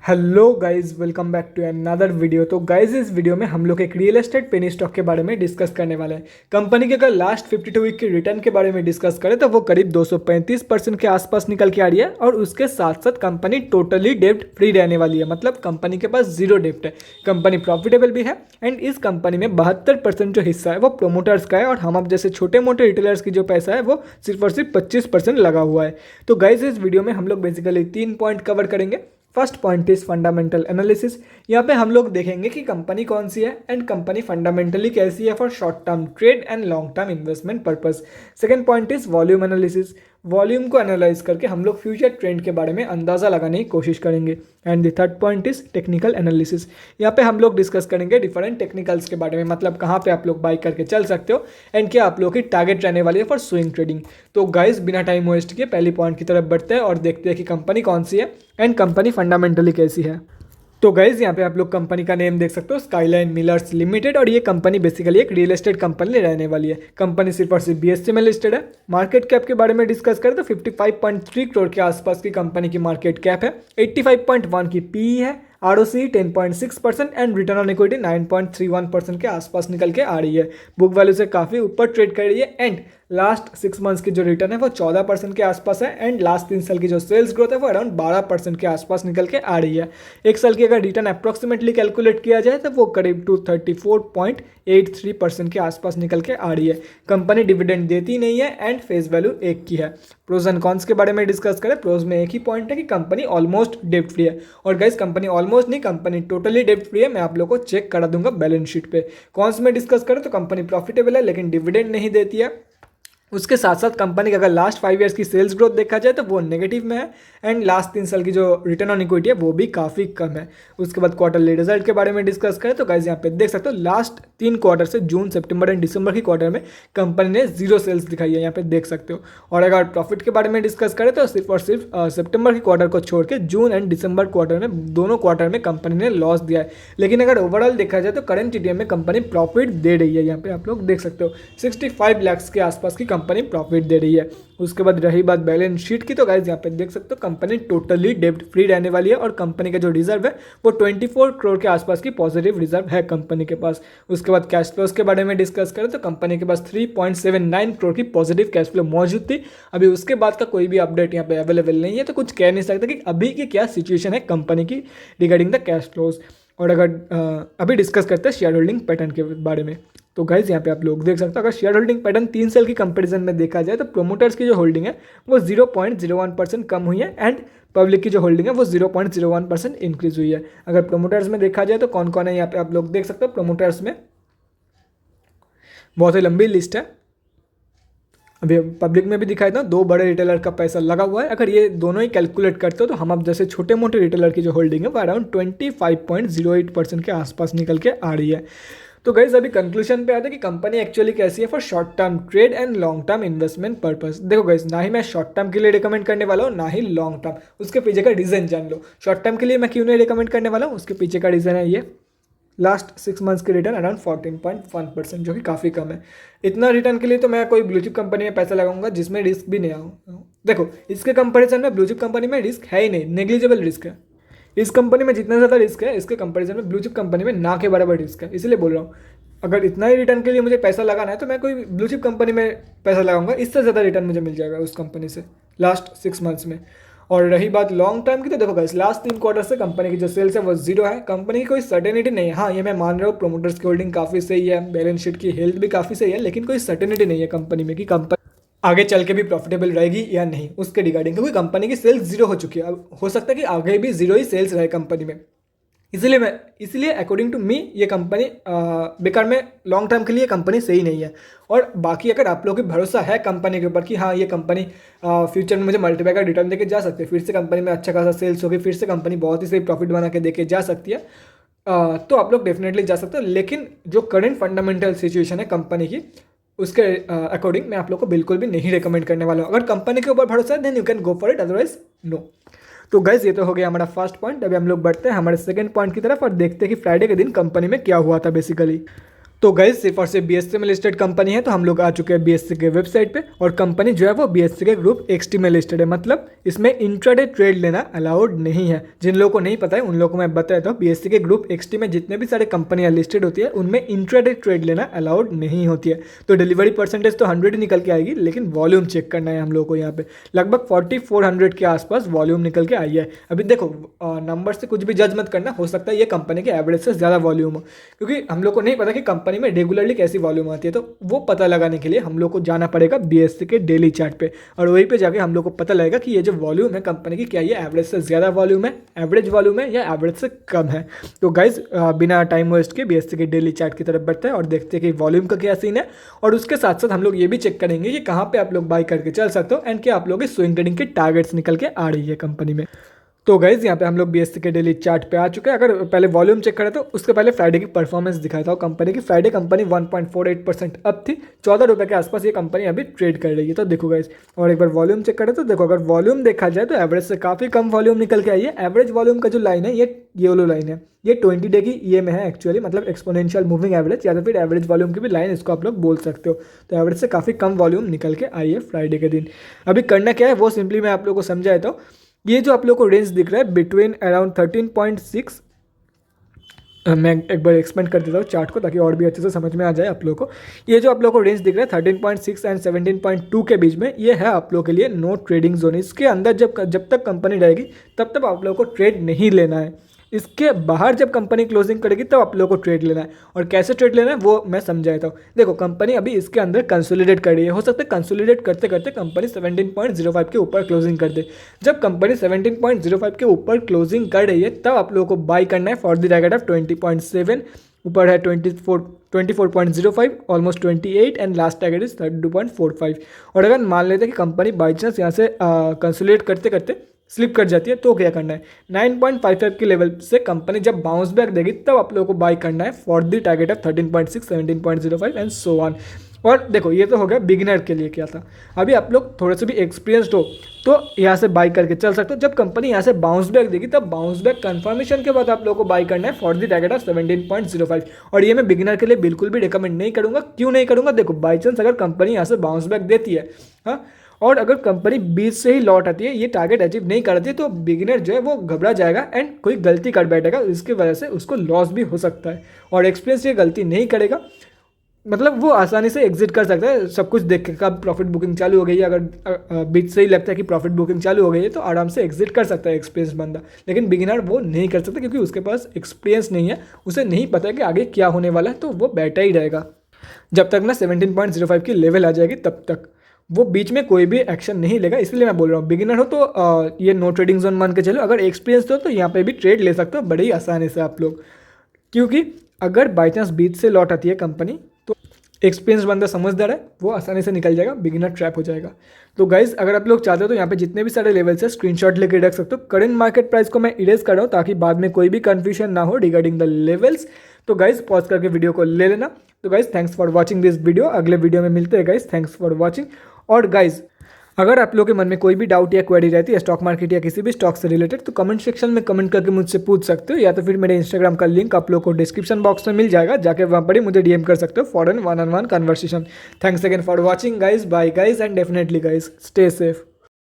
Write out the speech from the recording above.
Hello guys, welcome back to another video. तो guys, इस video में हम लोग एक रियल एस्टेट पेनी स्टॉक के बारे में डिस्कस करने वाले हैं। कंपनी के अगर लास्ट 52 वीक की रिटर्न के बारे में डिस्कस करें तो वो करीब 235% के आसपास निकल के आ रही है। और उसके साथ साथ कंपनी टोटली डेब्ट फ्री रहने वाली है, मतलब कंपनी के पास जीरो डेब्ट है। कंपनी प्रॉफिटेबल भी है एंड इस कंपनी में 72% जो हिस्सा है वो प्रोमोटर्स का है और हम अब जैसे छोटे मोटे रिटेलर्स की जो पैसा है वो सिर्फ और सिर्फ 25% लगा हुआ है। तो गाइस, इस वीडियो में हम लोग बेसिकली 3 पॉइंट कवर करेंगे। First point is fundamental analysis. यहाँ पे हम लोग देखेंगे कि कंपनी कौन सी है एंड कंपनी फंडामेंटली कैसी है for short term trade and long term investment purpose. Second point is volume analysis. Volume को एनालाइज करके हम लोग फ्यूचर ट्रेंड के बारे में अंदाज़ा लगाने की कोशिश करेंगे। And the third point is technical analysis. यहाँ पे हम लोग डिस्कस करेंगे डिफरेंट टेक्निकल्स के बारे में, मतलब कहाँ पे आप लोग बाई करके चल सकते हो एंड क्या आप लोग की टारगेट रहने वाली है फॉर स्विंग ट्रेडिंग। तो गाइस, बिना टाइम वेस्ट किए पहली पॉइंट की तरफ बढ़ते हैं और देखते हैं कि कंपनी कौन सी है एंड कंपनी फंडामेंटली कैसी है। तो गाइज, यहाँ पे आप लोग कंपनी का नेम देख सकते हो, स्काईलाइन मिलर्स लिमिटेड। और ये कंपनी बेसिकली एक रियल एस्टेट कंपनी रहने वाली है। कंपनी सिर्फ और सिर्फ BSE में लिस्टेड है। मार्केट कैप के बारे में डिस्कस करें तो 55.3 करोड़ के आसपास की कंपनी की मार्केट कैप है। 85.1 की PE है। ROC 10.6% and return on equity 9.31% के आसपास निकल के आ रही है। बुक वैल्यू से काफ़ी ऊपर ट्रेड कर रही है एंड लास्ट 6 मंथ्स की जो रिटर्न है वो 14% के आसपास है एंड लास्ट 3 साल की जो सेल्स ग्रोथ है वो अराउंड 12% के आसपास निकल के आ रही है। एक साल की अगर रिटर्न अप्रॉक्सीमेटली कैलकुलेट किया जाए तो वो करीब 234.83% के आसपास निकल के आ रही है। कंपनी डिविडेंड देती नहीं है एंड फेस वैल्यू 1 की है। प्रोज एंड कॉन्स के बारे में डिस्कस करें, प्रोज में एक ही पॉइंट है कि कंपनी ऑलमोस्ट डेब्ट फ्री है। और गाइस, कंपनी ऑलमोस्ट नहीं, कंपनी टोटली डेब्ट फ्री है। मैं आप लोग को चेक करा दूंगा बैलेंस शीट पे। कॉन्स में डिस्कस करें तो कंपनी प्रॉफिटेबल है लेकिन डिविडेंड नहीं देती है। उसके साथ साथ कंपनी का अगर लास्ट 5 ईयर्स की सेल्स ग्रोथ देखा जाए तो वो नेगेटिव में है एंड लास्ट 3 साल की जो रिटर्न ऑन इक्विटी है वो भी काफ़ी कम है। उसके बाद क्वार्टरली रिजल्ट के बारे में डिस्कस करें तो गाइस, यहाँ पे देख सकते हो लास्ट 3 क्वार्टर से जून, सितंबर एंड दिसंबर की क्वार्टर में कंपनी ने जीरो सेल्स दिखाई है, यहाँ पे देख सकते हो। और अगर प्रॉफिट के बारे में डिस्कस करें तो सिर्फ और सिर्फ सितंबर के क्वार्टर को छोड़ के जून एंड दिसंबर क्वार्टर में दोनों क्वार्टर में कंपनी ने लॉस दिया है। लेकिन अगर ओवरऑल देखा जाए तो करंट TTM में कंपनी प्रॉफिट दे रही है। यहाँ पे आप लोग देख सकते हो 65 लाख के आसपास की कंपनी प्रॉफिट दे रही है। उसके बाद रही बात बैलेंस शीट की तो गाइस, यहाँ पे देख सकते हो कंपनी टोटली डेब्ट फ्री रहने वाली है और कंपनी का जो रिजर्व है वो 24 करोड़ के आसपास की पॉजिटिव रिजर्व है कंपनी के पास। उसके बाद कैश फ्लोज के बारे में डिस्कस करें तो कंपनी के पास 3.79 करोड़ की पॉजिटिव कैश फ्लो मौजूद थी। अभी उसके बाद का कोई भी अपडेट यहाँ पे अवेलेबल नहीं है, तो कुछ कह नहीं सकते कि अभी की क्या सिचुएशन है कंपनी की रिगार्डिंग द कैश फ्लोज। और अगर अभी डिस्कस करते हैं शेयर होल्डिंग पैटर्न के बारे में, तो गाइज यहाँ पे आप लोग देख सकते हो अगर शेयर होल्डिंग पैटर्न 3 साल की कंपैरिजन में देखा जाए तो प्रोमोटर्स की जो होल्डिंग है वो 0.01% कम हुई है एंड पब्लिक की जो होल्डिंग है वो 0.01% इंक्रीज हुई है। अगर प्रोमोटर्स में देखा जाए तो कौन कौन है यहाँ पे आप लोग देख सकते हो। प्रोमोटर्स में बहुत ही लंबी लिस्ट है। अभी पब्लिक में भी दिखाई था, 2 बड़े रिटेलर का पैसा लगा हुआ है। अगर ये दोनों ही कैलकुलेट करते हो तो हम अब जैसे छोटे मोटे रिटेलर की जो होल्डिंग है वो अराउंड 25.08% के आसपास निकल के आ रही है। तो गाइस, अभी कंक्लूजन पे आते हैं कि कंपनी एक्चुअली कैसी है for short term trade and long term investment purpose. देखो गाइस, ना ही मैं शॉर्ट टर्म के लिए रिकमेंड करने वाला हूँ ना ही लॉन्ग टर्म। उसके पीछे का रीज़न जान लो। शॉर्ट टर्म के लिए मैं क्यों नहीं रिकमेंड करने वाला हूँ, उसके पीछे का रीज़न है ये लास्ट 6 मंथ्स की रिटर्न अराउंड 14.1%, जो कि काफ़ी कम है। इतना रिटर्न के लिए तो मैं कोई ब्लू चिप कंपनी में पैसा लगाऊंगा जिसमें रिस्क भी नहीं आऊँ। देखो, इसके कंपैरिजन में ब्लू चिप कंपनी में रिस्क है ही नहीं, नेग्लिजिबल रिस्क है। इस कंपनी में जितना ज़्यादा रिस्क है इसके कंपैरिजन में ब्लू चिप कंपनी में ना के बराबर रिस्क है। इसलिए बोल रहा हूँ, अगर इतना ही रिटर्न के लिए मुझे पैसा लगाना है तो मैं कोई ब्लू चिप कंपनी में पैसा लगाऊंगा, इससे ज़्यादा रिटर्न मुझे मिल जाएगा उस कंपनी से लास्ट 6 मंथ्स में। और रही बात लॉन्ग टर्म की तो देखो गाइस, लास्ट 3 क्वार्टर से कंपनी की जो सेल्स है वो जीरो है। कंपनी की कोई सर्टेनिटी नहीं है। हाँ, ये मैं मान रहा हूँ प्रोमोटर्स की होल्डिंग काफ़ी सही है, बैलेंस शीट की हेल्थ भी काफ़ी सही है, लेकिन कोई सर्टेनिटी नहीं है कंपनी में कि कंपनी आगे चल के भी प्रॉफिटेबल रहेगी या नहीं उसके रिगार्डिंग, क्योंकि कंपनी की सेल्स जीरो हो चुकी है। अब हो सकता है कि आगे भी जीरो ही सेल्स रहे कंपनी में। इसलिए अकॉर्डिंग टू मी ये कंपनी बेकार में लॉन्ग टर्म के लिए कंपनी सही नहीं है। और बाकी अगर आप लोगों की भरोसा है कंपनी के ऊपर कि हाँ ये कंपनी फ्यूचर में मुझे मल्टीप्लाई का रिटर्न देके जा सकती है, फिर से कंपनी में अच्छा खासा सेल्स होगी, फिर से कंपनी बहुत ही सही प्रॉफिट बना के देके जा सकती है, तो आप लोग डेफिनेटली जा सकते हो। लेकिन जो करंट फंडामेंटल सिचुएशन है कंपनी की उसके अकॉर्डिंग मैं आप लोग को बिल्कुल भी नहीं रिकमेंड करने वाला हूँ। अगर कंपनी के ऊपर भरोसा है then you can go for it, otherwise no. तो गाइज, ये तो हो गया हमारा फर्स्ट पॉइंट। अभी हम लोग बढ़ते हैं हमारे सेकंड पॉइंट की तरफ और देखते हैं कि फ्राइडे के दिन कंपनी में क्या हुआ था बेसिकली। तो गाइस सिर्फ और सिर्फ बीएससी में लिस्टेड कंपनी है, तो हम लोग आ चुके हैं बीएससी के वेबसाइट पे और कंपनी जो है वो बीएससी के ग्रुप एक्सटी में लिस्टेड है। मतलब इसमें इंट्राडे ट्रेड लेना अलाउड नहीं है। जिन लोगों को नहीं पता है उन लोगों को मैं बता देता हूँ, बीएससी के ग्रुप एक्सटी में जितने भी सारे कंपनियां लिस्टेड होती है उनमें इंट्राडे ट्रेड लेना अलाउड नहीं होती है। तो डिलीवरी परसेंटेज तो 100 ही निकल के आएगी, लेकिन वॉल्यूम चेक करना है हम लोग को। यहाँ पे लगभग 4400 के आसपास वॉल्यूम निकल के आई है। अभी देखो नंबर से कुछ भी जज मत करना, हो सकता है ये कंपनी के एवरेज से ज़्यादा वॉल्यूम हो, क्योंकि हम लोग को नहीं पता कि कंपनी में रेगुलरली कैसी वॉल्यूम आती है। तो वो पता लगाने के लिए हम लोग को जाना पड़ेगा बीएससी के डेली चार्ट पे, और वहीं पे जाके हम लोग को पता लगेगा कि ये जो वॉल्यूम है कंपनी की, क्या ये एवरेज से ज़्यादा वॉल्यूम है, एवरेज वॉल्यूम है, या एवरेज से कम है। तो गाइज बिना टाइम वेस्ट के बीएससी के डेली चार्ट की तरफ बढ़ते हैं और देखते हैं कि वॉल्यूम का क्या सीन है। और उसके साथ साथ हम लोग ये भी चेक करेंगे कि कहाँ पे आप लोग बाई करके चल सकते हो एंड क्या आप लोग की स्विंग ट्रेडिंग के टारगेट्स निकल के आ रही है कंपनी में। तो गाइज यहाँ पे हम लोग बीएससी के डेली चार्ट पे आ चुके हैं। अगर पहले वॉल्यूम चेक करें तो उसके पहले फ्राइडे की परफॉर्मेंस दिखाया था कंपनी की। फ्राइडे कंपनी 1.48% अप थी, 14 रुपये के आसपास ये कंपनी अभी ट्रेड कर रही है। तो देखो गाइज, और एक बार वॉल्यूम चेक करें तो देखो, अगर वॉल्यूम देखा जाए तो एवरेज से काफ़ी कम वॉल्यूम निकल के आई है। एवरेज वॉल्यूम का जो लाइन है ये येलो लाइन है, ये 20 डे की ईएम है एक्चुअली, मतलब एक्सपोनेंशियल मूविंग एवरेज, या तो फिर एवरेज वॉल्यूम की भी लाइन इसको आप लोग बोल सकते हो। तो एवरेज से काफ़ी कम वॉल्यूम निकल के आई है फ्राइडे के दिन। अभी करना क्या है वो सिंपली मैं आप लोग को समझाया था। ये जो आप लोग को रेंज दिख रहा है बिटवीन अराउंड 13.6, मैं एक बार एक्सपेंड कर देता हूँ चार्ट को ताकि और भी अच्छे से समझ में आ जाए आप लोगों को। ये जो आप लोग को रेंज दिख रहा है 13.6 एंड 17.2 के बीच में, ये है आप लोग के लिए नो ट्रेडिंग जोन। इसके अंदर जब तक कंपनी रहेगी तब तक आप लोगों को ट्रेड नहीं लेना है। इसके बाहर जब कंपनी क्लोजिंग करेगी तब आप लोगों को ट्रेड लेना है। और कैसे ट्रेड लेना है वो मैं समझाता हूँ। देखो कंपनी अभी इसके अंदर कंसोलिडेट कर रही है, हो सकता है कंसोलिडेट करते करते कंपनी 17.05 के ऊपर क्लोजिंग कर दे। जब कंपनी 17.05 के ऊपर क्लोजिंग कर रही है तब आप लोगों को बाई करना है फॉर द टारगेट ऑफ 20.7, ऊपर है 24.05, almost 28 and last target is 32.45। और अगर मान लेते हैं कि कंपनी बाई चांस यहाँ से कंसोलिडेट करते करते स्लिप कर जाती है तो क्या करना है, 9.55 के लेवल से कंपनी जब बाउंस बैक देगी तब आप लोगों को बाई करना है for the target of 13.6, 17.05 and so on. और देखो ये तो हो गया बिगिनर के लिए क्या था। अभी आप लोग थोड़े से भी एक्सपीरियंस्ड हो तो यहाँ से बाई करके चल सकते हो। जब कंपनी यहाँ से बाउंस बैक देगी तब बाउंस बैक कंफर्मेशन के बाद आप लोगों को बाई करना है फॉर द टारगेट ऑफ 17.05। और ये मैं बिगिनर के लिए बिल्कुल भी रिकमेंड नहीं करूँगा। क्यों नहीं करूँगा, देखो बाई चांस अगर कंपनी यहाँ से बाउंस बैक देती है, हाँ, और अगर कंपनी 20 से ही लौट आती है, ये टारगेट अचीव नहीं करती है, तो बिगिनर जो है वो घबरा जाएगा एंड कोई गलती कर बैठेगा, इसकी वजह से उसको लॉस भी हो सकता है। और एक्सपीरियंस ये गलती नहीं करेगा, मतलब वो आसानी से एग्जिट कर सकता है सब कुछ देख के। कब प्रॉफिट बुकिंग चालू हो गई है, अगर बीच से ही लगता है कि प्रॉफिट बुकिंग चालू हो गई है तो आराम से एग्जिट कर सकता है एक्सपीरियंस बंदा। लेकिन बिगिनर वो नहीं कर सकता क्योंकि उसके पास एक्सपीरियंस नहीं है, उसे नहीं पता है कि आगे क्या होने वाला है, तो वो बैठा ही रहेगा जब तक ना 17.05 की लेवल आ जाएगी तब तक। वो बीच में कोई भी एक्शन नहीं लेगा। इसलिए मैं बोल रहा हूँ बिगिनर हो तो ये नो ट्रेडिंग जोन मान के चलो। अगर एक्सपीरियंस हो तो यहाँ पे भी ट्रेड ले सकते हो बड़ी ही आसानी से आप लोग, क्योंकि अगर बाई चांस बीच से लौट आती है कंपनी तो एक्सपीरियंस बंदा समझदार है, वो आसानी से निकल जाएगा, बिगिनर ट्रैप हो जाएगा। तो गाइज अगर आप लोग चाहते हो तो यहाँ पे जितने भी सारे लेवल्स है स्क्रीनशॉट लेके रख सकते हो। करंट मार्केट प्राइस को मैं इरेज कर रहा हूँ ताकि बाद में कोई भी कंफ्यूजन ना हो रिगार्डिंग द लेवल्स। तो गाइज पॉज करके वीडियो को ले लेना। तो guys thanks for watching this video, अगले वीडियो में मिलते हैं गाइज, थैंक्स फॉर वॉचिंग। और गाइज अगर आप लोगों के मन में कोई भी डाउट या क्वेरी रहती है स्टॉक मार्केट या किसी भी स्टॉक से रिलेटेड तो कमेंट सेक्शन में कमेंट करके मुझसे पूछ सकते हो, या तो फिर मेरे इंस्टाग्राम का लिंक आप लोगों को डिस्क्रिप्शन बॉक्स में मिल जाएगा, जाके वहाँ पर ही मुझे डीएम कर सकते हो for an 1-on-1 conversation. Thanks again for watching guys, bye guys and definitely guys stay safe.